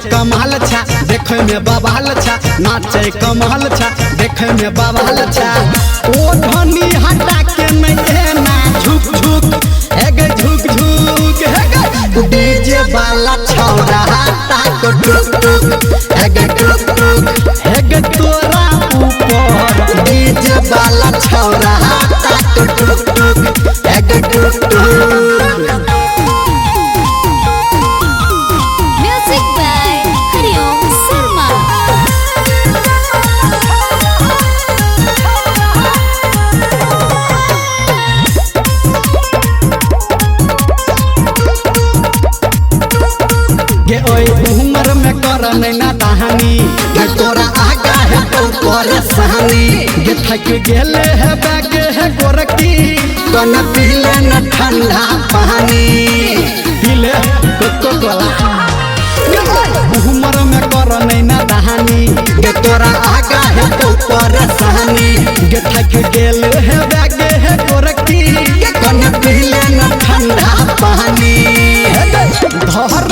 कमाल छा देखे में बवाल छा नाचे कमाल छा देखे में बवाल छा ओ धनी हटा के नहीं ना झुक झुक एगे झुक झुक एगे डीजे वाला छौरा हटा को टुक टुक एगे टुक टुक एगे तोरा ऊपर डीजे वाला छौरा हटा को टुक टुक एगे टुक टुक। गे ओए उमर में कर नैना दहानी गे तोरा आगा है तो परेशानी गे थक गेले है बैगे है गोरकी कन पीले न ठंडा पानी पीले कोको कोला उमर में कर नैना दहानी गे तोरा आगा है तो परेशानी गे थक गेले है बैगे है गोरकी कन पीले न ठंडा पानी धर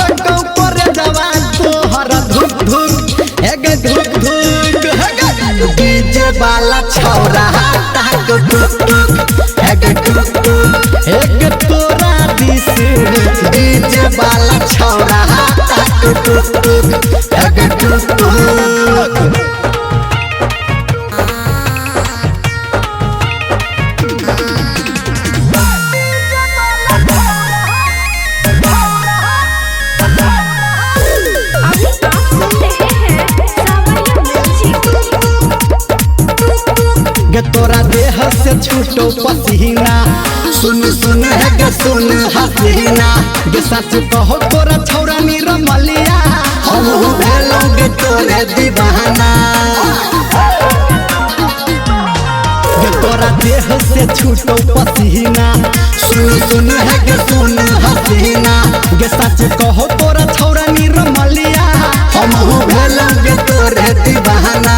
डीजे वाला छौरा हटा को टुक टुक एगे टुक टुक एगे तोरा दिस डीजे वाला छौरा हटा को टुक टुक एगे टुक टुक। गे तोरा देह से छूटो पसीना सुन सुन है गे सुन हसीना गे सच कहो तोरा छौरा निरमलिया हम भेलोगे तोरे दीवाना गे तोरा देह से छूटो पसीना सुन सुन है गे सुन हसीना गे सच कहो तोरा छौरा निरमलिया हम भेलोगे तोरे दीवाना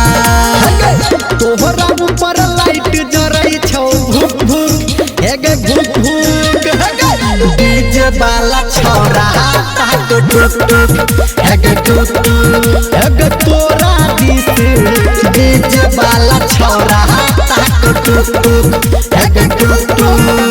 तोहरा ऊपर लाइट जरई छौ भुक भुक एगे भुक भुक डीजे वाला छौरा हटा को टुक टुक एगे टुक टुक एगे तोरा दिस डीजे वाला छौरा हटा को टुक टुक एगे टुक टुक।